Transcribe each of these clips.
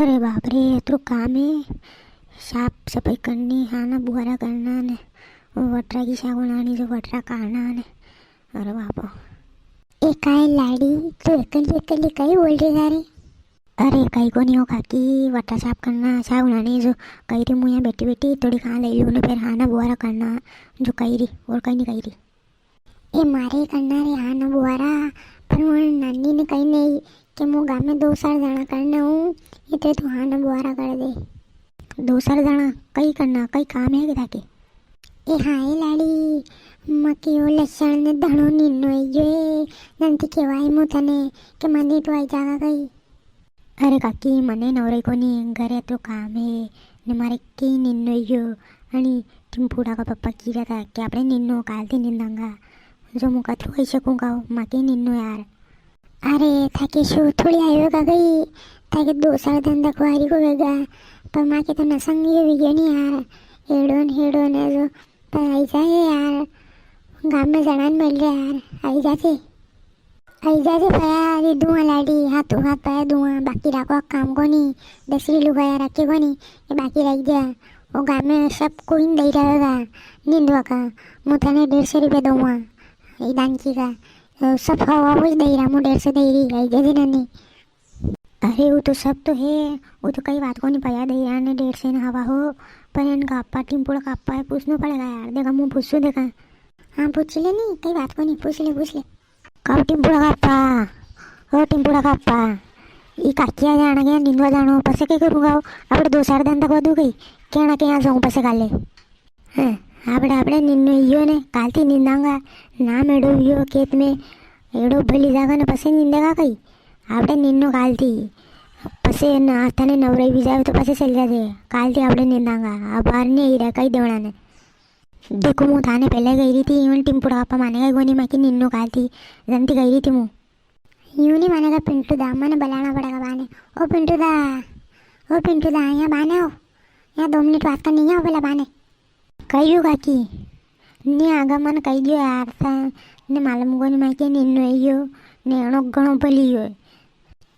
अरे बाप रे, तो काम है साफ सफाई करनी, खाना बुहारा करना ने वटरा की शाक बनानी, जो वटरा काढना ने. अरे बाप, ए काय लाडी, तू एकली एकली काही बोल रही है रे? अरे कहीं को नहीं हो काकी, वटरा साफ करना, शाक बनानी, जो कही रही मुझे बैठी बैठी थोड़ी खा ले लूँ ने, फिर खाना बुहारा करना जो कही रही, और कहीं नहीं कही रही. ए मारे करना रे खाना बुहारा, पर वो नानी ने कही नहीं कि मैं गाँव में 2 साल जाना करना हूँ, इतने तू खाना बुहारा कर दे. 2 साल जाना कहीं करना, कहीं काम है क्या के? ए हाय लाडी, मकीओ लसण ने धणो नीनो ये नंती केवाय मु तने के मंदी तो आई जागा गई. अरे काकी, मने नवरे कोनी घरे तो काम है ने मारे की निन्नो यो आणि टिंपुडा का पप्पा कीरा था कि आपने निन्नो कालती निंदांगा, जो मुका थ्रू कही सकूंगा माके निन्नो यार. अरे थाके शो थोड़ी आयो का गई, थाके 2 साल धंधा कुआरी को वेगा, पर माँ के तो नसंग ये विज्ञान यार, हेडोन है जो पर आई जाए यार, गाँव में जनान मिल रहा यार, आई जाते पया दूंगा लाडी, हाथों हाथ पाया दूंगा, बाकी राखो काम को नहीं, 10 लुगाया रखे को नहीं, ये बाकी रख दिया. वो गाँव में सब कोई नहीं दे रहेगा नींदवा का, मुझे 150 रुपये दूंगा ये दानकी का, सब हवा कुछ दे रहा, मुझे 150 दे रही, आई जैसे नहीं. अरे वो तो सब तो है, वो तो कई बात को नहीं पाया दे रहा ने 150 न हवा हो, पर इनका अप्पा टिंपुड़ा का अप्पा है, पूछना पड़ेगा यार. देखा मुँह पूछू, देखा हाँ पूछ ले, नहीं कई बात को नहीं, पूछ ले. कब टिंपुड़ा का अप्पा, हो टिंपुड़ा का अप्पा, ये काकिया जाना गया निंदवा जानो, पसे कई करूँगा આપણે 2 साल ધંધા બધું ગઈ ક્યાં ક્યાં જાઉં પછી કાલે. હા આપણે નિન્નો ઈયો ને કાલથી નિંદાંગા ના મેળો ઈયો ખેત में એડો ભલી જાગા ને પછી નિંદેગા કઈ, આપણે નિન્નો કાલથી પછી તને નવરાઈ બી જાવ તો પછી ચાલી જશે, કાલથી આપણે નિંદાંગા આ બહાર નહીં આવી રહ્યા કઈ દેવણા ને. देखो मैं थाने पहले गई रही थी, इवन टिंपुड़ा पापा मानेगा गोनी माँ की निन्नो कालती जनती गई रही थी मैं. यूँ नहीं मानेगा पिंटू दा, मैंने बुलाना पड़ेगा बाने. ओ पिंटू दा यहाँ बाने हो, यहाँ 2 मिनट बात करनी है पहले बाने. कही हो काकी ने आगा मन कही दो यार था ने मालूम गोनी माँ की निन्नो यो ने अणो घणो भली हो.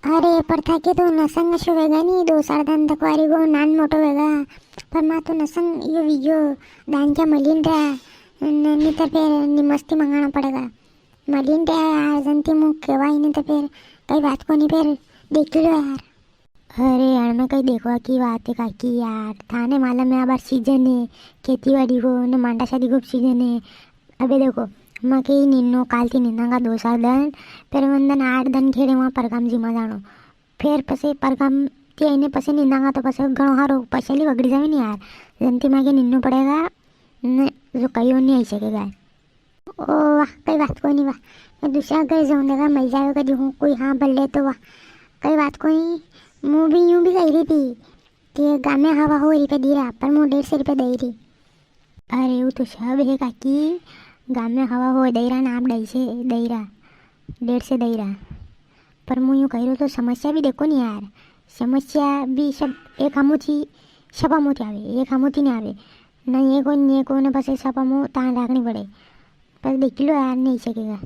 अरे पर था कि तो नसंग शो वेगा नहीं, 2 साल धंधा कुआरी को नान मोटो वेगा, पर माँ तो नसंग यो विजो दान क्या मलिन रहा, नहीं तो फिर निमस्ती मंगाना पड़ेगा. मलिन रहा यार जनती मुँह केवाई, नहीं तो फिर कई बात को नहीं, फिर देख लो यार. अरे यार मैं कहीं देखवा की बात है काकी यार, थाने मालूम में अब सीजन है खेती बाड़ी को ने मांडा शादी को सीजन है. अबे देखो माँ के निन्नो कालती निंदांगा 2 साल दिन, फिर वंदन 8 दिन खेड़े वहाँ परगाम जीमा जानो, फिर पसे परगाम ते आईने पसे निंदांगा तो पसे घणो हारो पसेली वगड़ी जावे नहीं यार, जनती माँ के निन्नो पड़ेगा ने जो कहीं नहीं आई सकेगा. ओ वाह कई बात को नहीं, वाह मैं दूसरा घर जाऊँ देगा मिल जाएगा कभी हूँ कोई, हाँ बल्ले तो वाह कई बात को नहीं. मुँह भी यूँ भी कही रही थी कि गाँव में हवा हो रही पे दे रहा, पर मुँह 150 रुपये दे रही. अरे वो तो सब है काकी, गाँव में हवा हो दे रहा ना, आप 150 दे रहा, पर मुँह यूँ कही रहा तो समस्या भी देखो नहीं यार, समस्या भी सब एक हमूथी सब हमूथी आवे, एक हमूथी नहीं आवे ना, ये को ने बस सब हमू तान राखनी पड़े, पर देख लो यार नहीं सकेगा.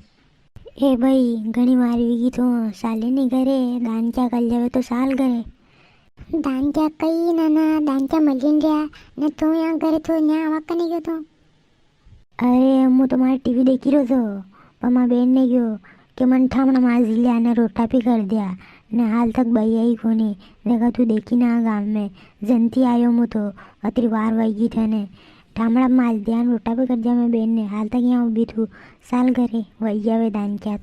ए भाई घनी मार वीगी तो साले नहीं करे, दान क्या कर जावे तो साल करे. दान क्या कई ना दान क्या मलिन रहा ने, तो यहाँ करे तो यहाँ आवा नहीं गयो तो. अरे હું તો મારી ટીવી દેખી રહ્યો હતો, પણ મારા બેનને ગયો કે મને ઠામણા મારી લ્યા ને રોટા भी कर दिया ने, हाल तक भाई आई कोनी. देखा तू देखी ना गाँव में जनती आयो मु तो अतरी वार वागी थे ने, ઠામણા मार दिया रोटा भी कर दिया मेरी बेन ने, हाल तक यहाँ उभी थू साल घरे वही जावे दान क्या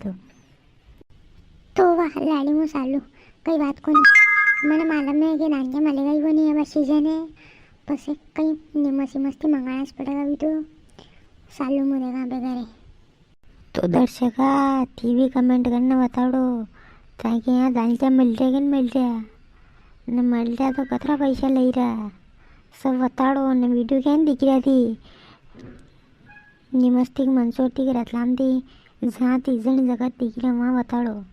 तो वाह लाड़ी मु सालू कई बात को नहीं, मैंने मालूम है कि दान क्या मिलेगा ही को नहीं, अब सीजन है बस कहीं निमसी मस्ती मंगाना पड़ेगा अभी तो सालू मुझेगा बेघरे. तो दर्शका टीवी कमेंट करना बताड़ो ताकि यहाँ दान क्या मिल रहा कि नहीं मिल रहा, ने मिल रहा तो कतरा पैसा ले रहा सब बताड़ो. ने वीडियो क्या दिख रहा थी निमस्ती मंसूरती के रतलाम थी जहाँ 30 जगह दिख रहा वहाँ बताड़ो.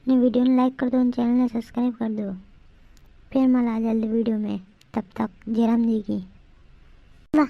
ने वीडियो ने लाइक कर दो, चैनल ने सब्सक्राइब कर दो. फिर मिला जल्दी वीडियो में, तब तक जयराम जी की वाह.